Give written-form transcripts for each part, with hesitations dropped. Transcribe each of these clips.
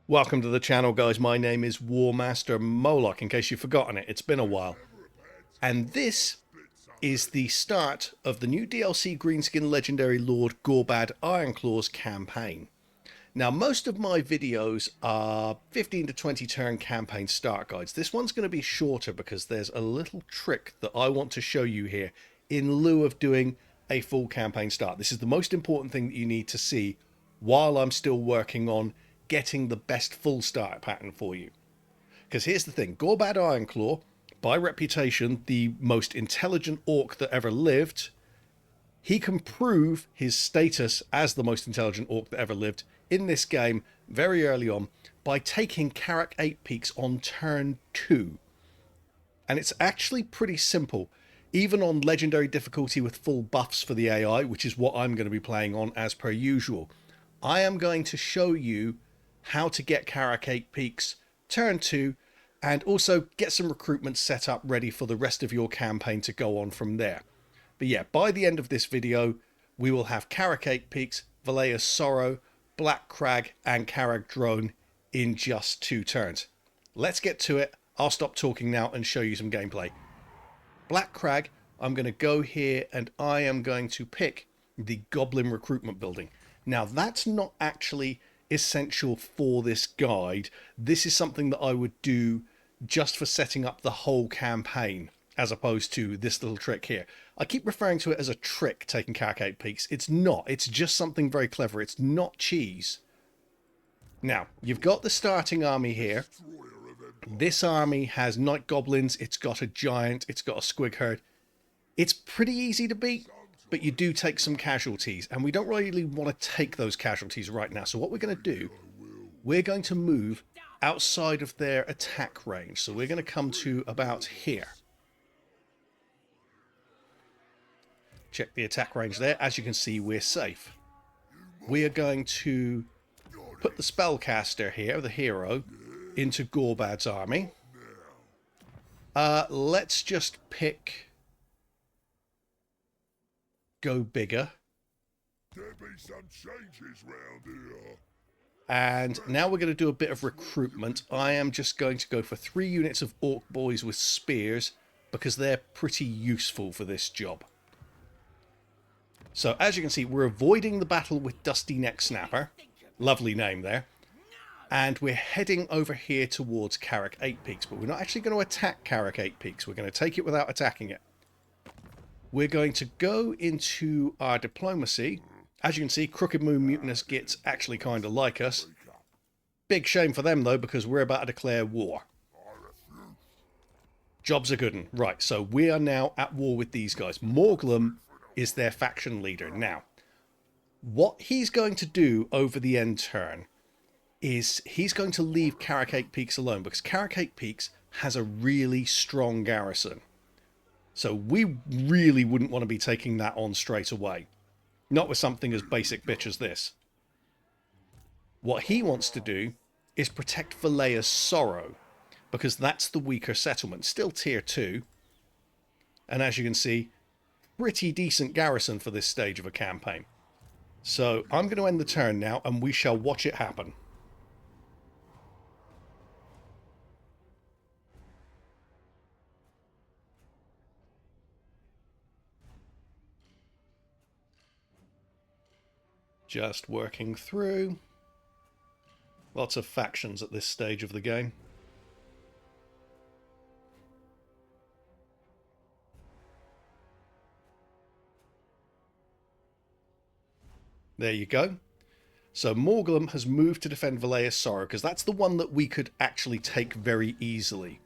Welcome to the channel, guys. My name is War Master Moloch, in case you've forgotten it. It's been a while. And this is the start of the new DLC Greenskin Legendary Lord Gorbad Ironclaw's campaign. Now, most of my videos are 15 to 20 turn campaign start guides. This one's going to be shorter because there's a little trick that I want to show you here in lieu of doing a full campaign start. This is the most important thing that you need to see while I'm still working on getting the best full start pattern for you. Because here's the thing, Gorbad Ironclaw, by reputation the most intelligent orc that ever lived, he can prove his status as the most intelligent orc that ever lived in this game very early on by taking Karak 8 Peaks on turn 2. And it's actually pretty simple. Even on legendary difficulty with full buffs for the AI, which is what I'm going to be playing on as per usual, I am going to show you how to get Karak 8 Peaks turn 2 and also get some recruitment set up ready for the rest of your campaign to go on from there. But yeah, by the end of this video, we will have Karak 8 Peaks, Valaya's Sorrow, Black Crag and Karak Drone in just 2 turns. Let's get to it. I'll stop talking now and show you some gameplay. Black Crag, I'm going to go here and I am going to pick the Goblin recruitment building. Now that's not actually essential for this guide. This is something that I would do just for setting up the whole campaign, as opposed to this little trick here. I keep referring to it as a trick, taking Karak 8 Peaks. It's not. It's just something very clever. It's not cheese. Now, you've got the starting army here. This army has Night Goblins. It's got a Giant. It's got a Squig Herd. It's pretty easy to beat, but you do take some casualties, and we don't really want to take those casualties right now. So what we're going to do, we're going to move outside of their attack range. So we're going to come to about here. Check the attack range there. As you can see, we're safe. We are going to put the spellcaster here, the hero, into Gorbad's army. Let's just pick Go Bigger. There be some changes round here. And now we're going to do a bit of recruitment. I am just going to go for 3 units of Orc Boys with spears because they're pretty useful for this job. So as you can see, we're avoiding the battle with Dusty Neck Snapper. Lovely name there. And we're heading over here towards Karak 8 Peaks, but we're not actually going to attack Karak 8 Peaks. We're going to take it without attacking it. We're going to go into our diplomacy. As you can see, Crooked Moon Mutinous Gits actually kind of like us. Big shame for them, though, because we're about to declare war. Job's a good one. Right, so we are now at war with these guys. Morglum is their faction leader. Now, what he's going to do over the end turn is he's going to leave Karak 8 Peaks alone, because Karak 8 Peaks has a really strong garrison. So we really wouldn't want to be taking that on straight away. Not with something as basic bitch as this. What he wants to do is protect Valaya's Sorrow, because that's the weaker settlement. Still tier 2. And as you can see, pretty decent garrison for this stage of a campaign. So I'm going to end the turn now and we shall watch it happen. Just working through. Lots of factions at this stage of the game. There you go. So Morglum has moved to defend Valaya's Sorrow, because that's the one that we could actually take very easily.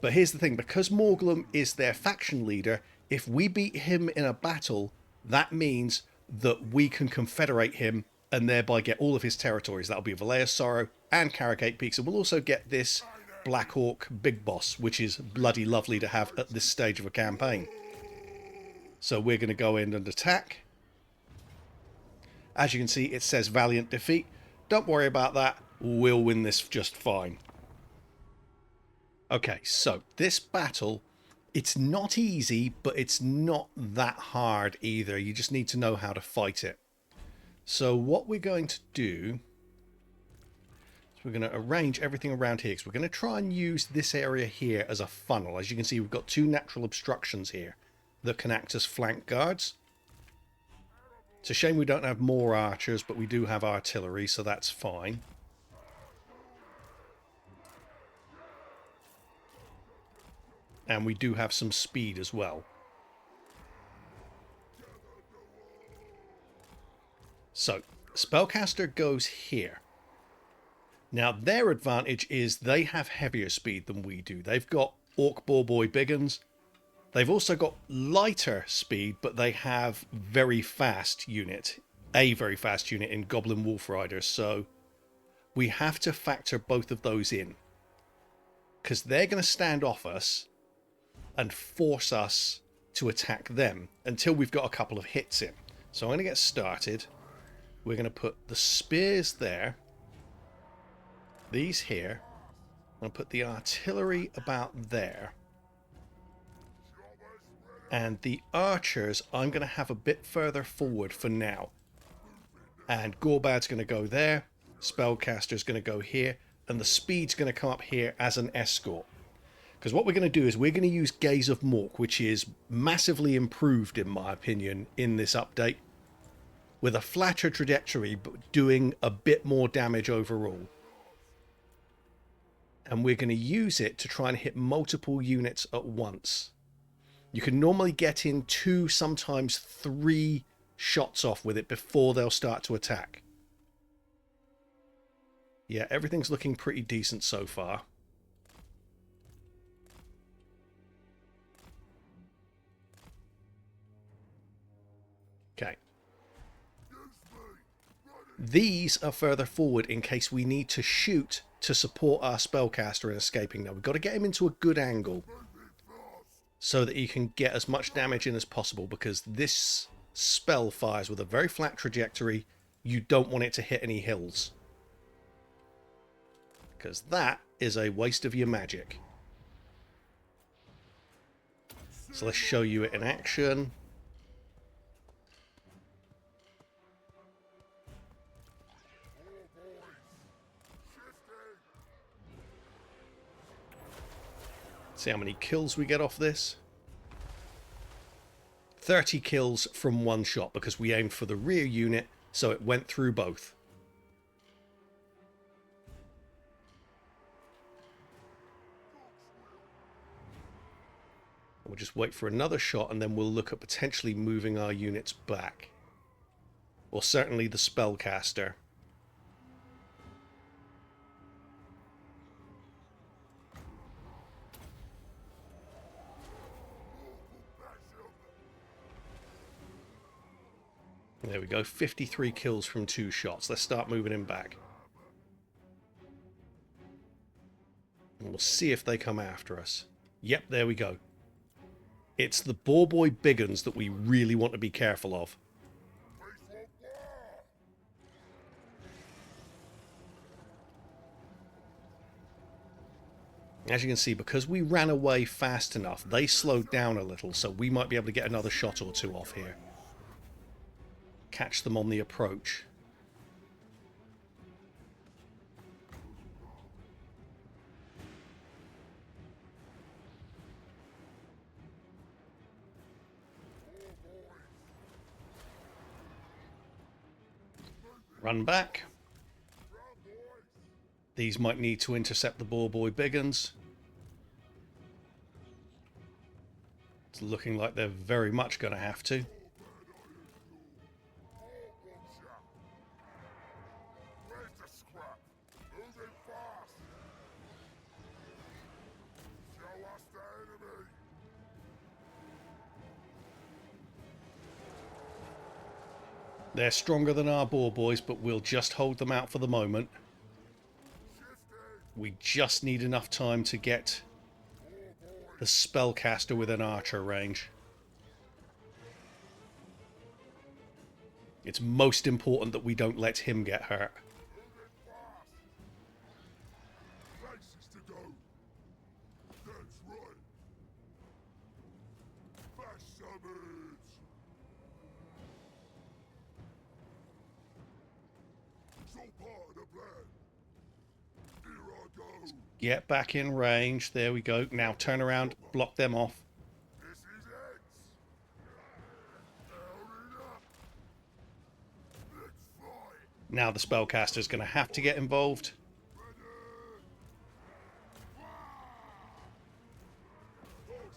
But here's the thing, because Morglum is their faction leader, if we beat him in a battle, that means that we can confederate him and thereby get all of his territories. That'll be Valaya's Sorrow and Karak 8 Peaks, and we'll also get this Black Orc Big Boss, which is bloody lovely to have at this stage of a campaign. So we're going to go in and attack. As you can see, it says Valiant Defeat. Don't worry about that. We'll win this just fine. Okay, so this battle, it's not easy, but it's not that hard either. You just need to know how to fight it. So what we're going to do So we're going to arrange everything around here because we're going to try and use this area here as a funnel. As you can see, we've got two natural obstructions here that can act as flank guards. It's a shame we don't have more archers, but we do have artillery, so that's fine. And we do have some speed as well. So, Spellcaster goes here. Now, their advantage is they have heavier speed than we do. They've got Orc Boy Biggins. They've also got lighter speed, but they have a very fast unit in Goblin Wolf Riders. So, we have to factor both of those in. Because they're going to stand off us and force us to attack them until we've got a couple of hits in. So I'm going to get started. We're going to put the spears there. These here. I'm going to put the artillery about there. And the archers I'm going to have a bit further forward for now. And Gorbad's going to go there. Spellcaster's going to go here. And the speed's going to come up here as an escort. Because what we're going to do is we're going to use Gaze of Mork, which is massively improved, in my opinion, in this update. With a flatter trajectory, but doing a bit more damage overall. And we're going to use it to try and hit multiple units at once. You can normally get in 2, sometimes 3 shots off with it before they'll start to attack. Yeah, everything's looking pretty decent so far. Okay. These are further forward in case we need to shoot to support our spellcaster in escaping. Now, we've got to get him into a good angle so that he can get as much damage in as possible, because this spell fires with a very flat trajectory. You don't want it to hit any hills, because that is a waste of your magic. So let's show you it in action. See how many kills we get off this. 30 kills from one shot, because we aimed for the rear unit, so it went through both. We'll just wait for another shot, and then we'll look at potentially moving our units back. Or certainly the spellcaster. There we go, 53 kills from 2 shots. Let's start moving him back. And we'll see if they come after us. Yep, there we go. It's the Boy Biggins that we really want to be careful of. As you can see, because we ran away fast enough, they slowed down a little, so we might be able to get another shot or 2 off here. Catch them on the approach. Run back. These might need to intercept the Boy Biggins. It's looking like they're very much going to have to. They're stronger than our boys, but we'll just hold them out for the moment. We just need enough time to get the spellcaster within archer range. It's most important that we don't let him get hurt. Get back in range. There we go. Now turn around, block them off. This is it. Hurry up. Let's fight. Now the spellcaster's going to have to get involved.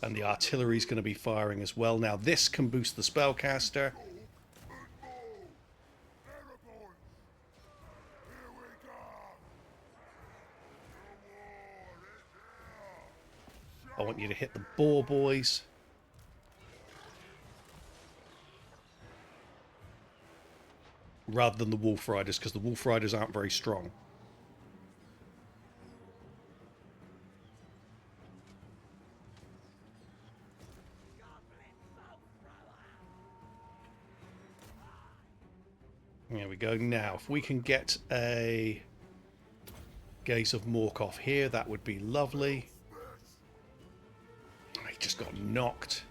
And the artillery's going to be firing as well. Now this can boost the spellcaster. I want you to hit the boar boys. Rather than the wolf riders, because the wolf riders aren't very strong. There we go. Now, if we can get a Gaze of Morkov here, that would be lovely. He just got knocked.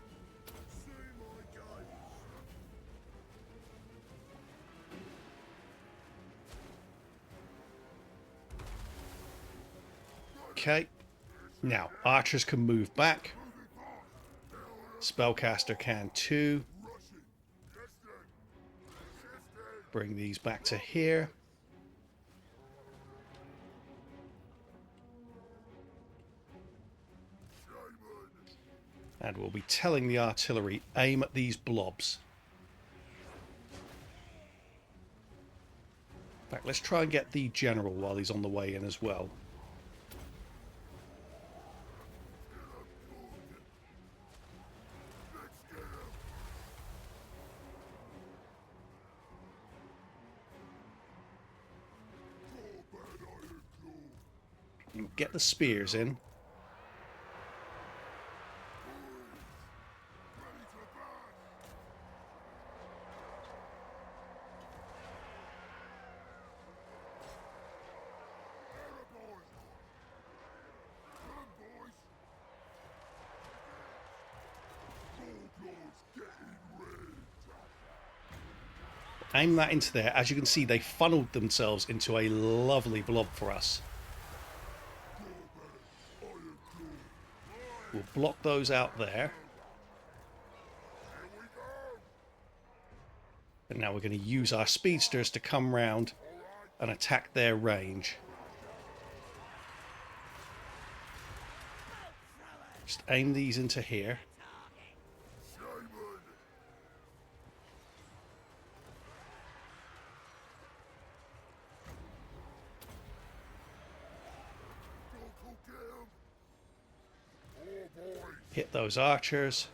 Okay. Now, archers can move back. Spellcaster can too. Bring these back to here. And we'll be telling the artillery, aim at these blobs. In fact, let's try and get the general while he's on the way in as well. Get the spears in. Aim that into there. As you can see, they funneled themselves into a lovely blob for us. We'll block those out there. And now we're going to use our speedsters to come round and attack their range. Just aim these into here. Hit those archers.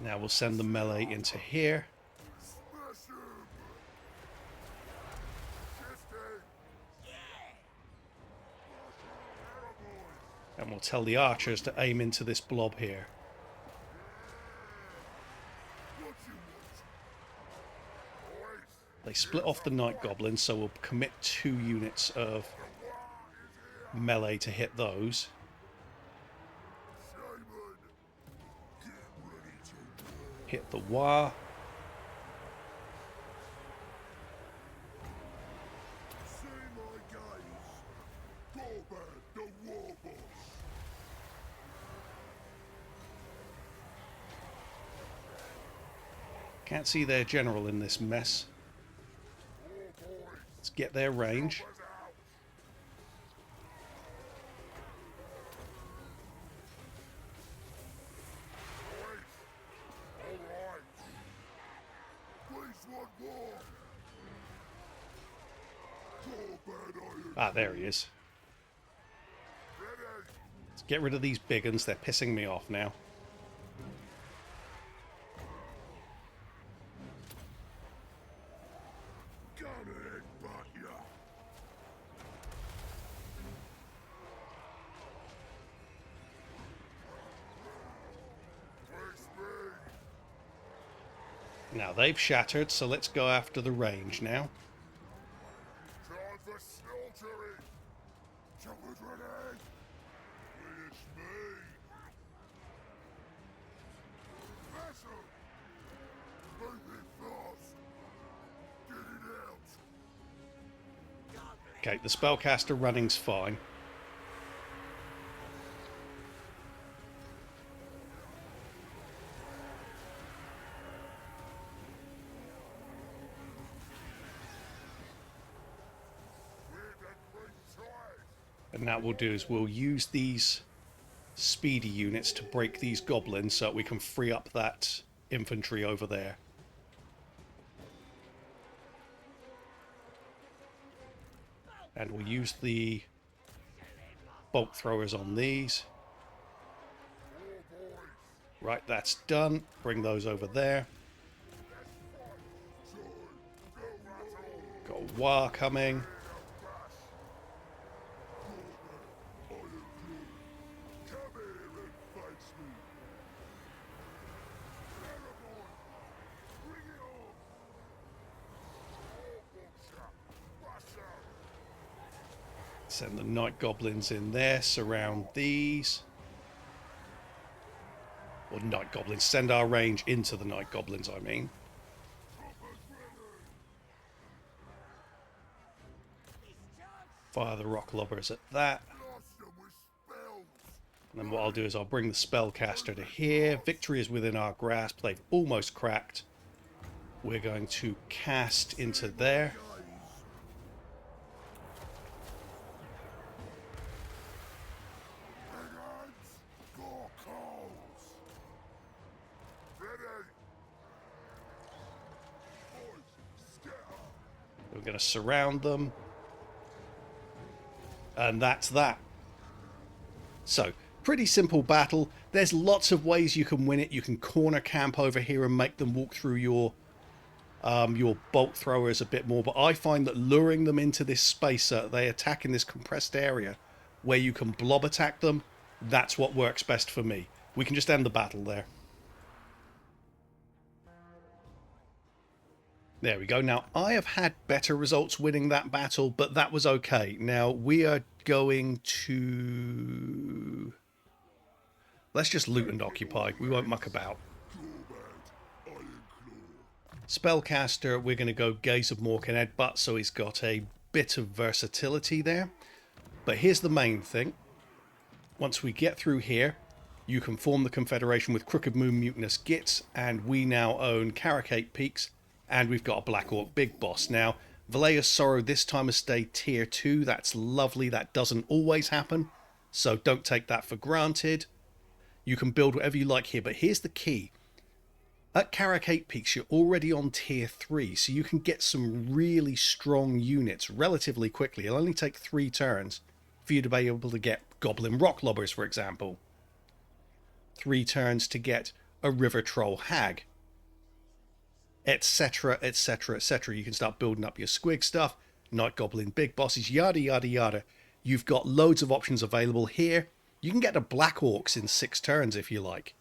Now we'll send the melee into here. And we'll tell the archers to aim into this blob here. They split off the night goblins, so we'll commit 2 units of melee to hit those. Hit the Wa. Can't see their general in this mess. Let's get their range. Ah, there he is. Let's get rid of these big uns. They're pissing me off now. Now they've shattered, so let's go after the range now. Time for slaughtering. Choppers ready. Finish me. Vessel. Move it fast. Get it out. Okay, the spellcaster running's fine. And now what we'll do is we'll use these speedy units to break these goblins so that we can free up that infantry over there. And we'll use the bolt throwers on these. Right, that's done. Bring those over there. Got a war coming. Send the night goblins in there, surround these. Or night goblins, send our range into the night goblins, I mean. Fire the rock lobbers at that. And then what I'll do is I'll bring the spellcaster to here. Victory is within our grasp. They've almost cracked. We're going to cast into there. We're going to surround them. And that's that. So, pretty simple battle. There's lots of ways you can win it. You can corner camp over here and make them walk through your bolt throwers a bit more. But I find that luring them into this space so that they attack in this compressed area where you can blob attack them, that's what works best for me. We can just end the battle there. There we go. Now, I have had better results winning that battle, but that was okay. Now, we are going to... Let's just loot and occupy. We won't muck about. Spellcaster, we're going to go Gaze of Mork and Headbutt, so he's got a bit of versatility there. But here's the main thing. Once we get through here, you can form the Confederation with Crooked Moon Mutinous Gits, and we now own Karak Eight Peaks. And we've got a Black Orc Big Boss. Now, Valaya's Sorrow this time has stayed tier 2. That's lovely. That doesn't always happen. So don't take that for granted. You can build whatever you like here. But here's the key. At Karak Eight Peaks, you're already on tier 3. So you can get some really strong units relatively quickly. It'll only take 3 turns for you to be able to get Goblin Rock Lobbers, for example. 3 turns to get a River Troll Hag. Etc, etc, etc. You can start building up your squig stuff, Night Goblin Big Bosses, yada, yada, yada. You've got loads of options available here. You can get to Black Orcs in 6 turns if you like.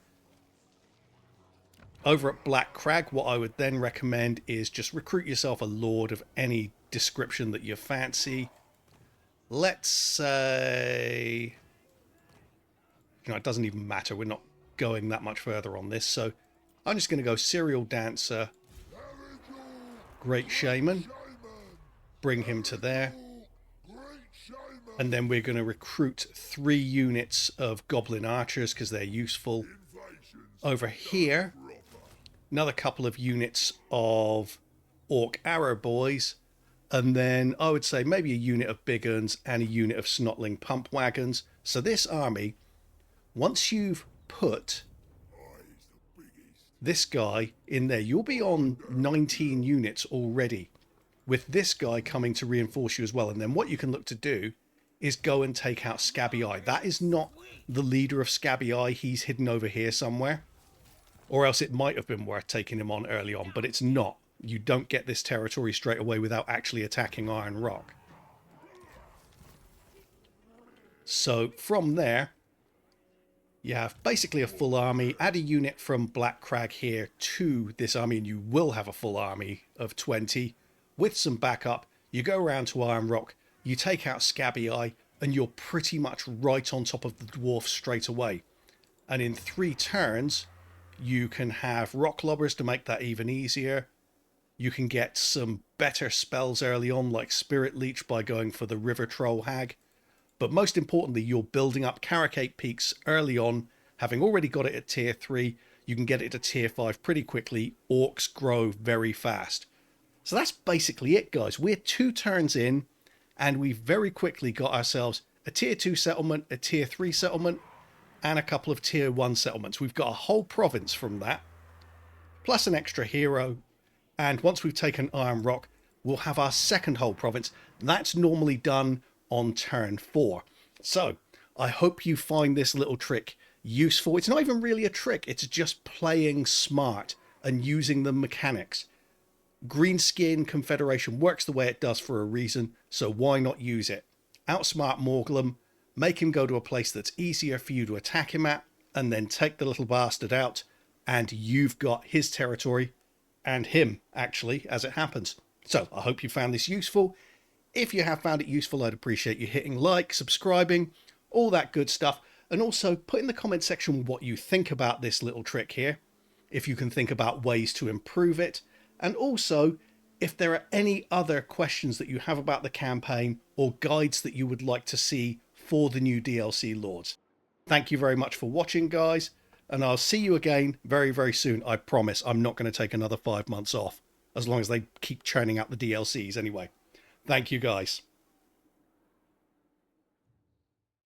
Over at Black Crag, what I would then recommend is just recruit yourself a Lord of any description that you fancy. Let's say... You know, it doesn't even matter. We're not going that much further on this. So I'm just going to go Serial Dancer, Great Shaman, bring him to there, and then we're going to recruit 3 units of Goblin Archers because they're useful. Over here, another couple of units of Orc Arrow Boys, and then I would say maybe a unit of Big Uns and a unit of Snotling Pump Wagons. So this army, once you've put this guy in there, you'll be on 19 units already, with this guy coming to reinforce you as well. And then what you can look to do is go and take out Scabby Eye. That is not the leader of Scabby Eye. He's hidden over here somewhere. Or else it might have been worth taking him on early on, but it's not. You don't get this territory straight away without actually attacking Iron Rock. So from there, you have basically a full army. Add a unit from Black Crag here to this army, and you will have a full army of 20 with some backup. You go around to Iron Rock, you take out Scabby Eye, and you're pretty much right on top of the dwarf straight away. And in 3 turns, you can have Rock Lobbers to make that even easier. You can get some better spells early on, like Spirit Leech by going for the River Troll Hag. But most importantly, you're building up Karak Eight Peaks early on. Having already got it at tier 3, you can get it to tier 5 pretty quickly. Orcs grow very fast. So that's basically it, guys. We're 2 turns in, and we've very quickly got ourselves a tier 2 settlement, a tier 3 settlement, and a couple of tier 1 settlements. We've got a whole province from that, plus an extra hero. And once we've taken Iron Rock, we'll have our second whole province. That's normally done on turn 4. So I hope you find this little trick useful. It's not even really a trick. It's just playing smart and using the mechanics. Greenskin Confederation works the way it does for a reason, so why not use it? Outsmart Morglum, make him go to a place that's easier for you to attack him at, and then take the little bastard out, and you've got his territory, and him, actually, as it happens. So, I hope you found this useful. If you have found it useful, I'd appreciate you hitting like, subscribing, all that good stuff, and also put in the comment section what you think about this little trick here, if you can think about ways to improve it, and also if there are any other questions that you have about the campaign or guides that you would like to see for the new DLC Lords. Thank you very much for watching, guys, and I'll see you again very, very soon. I promise I'm not going to take another 5 months off, as long as they keep churning out the DLCs anyway. Thank you, guys.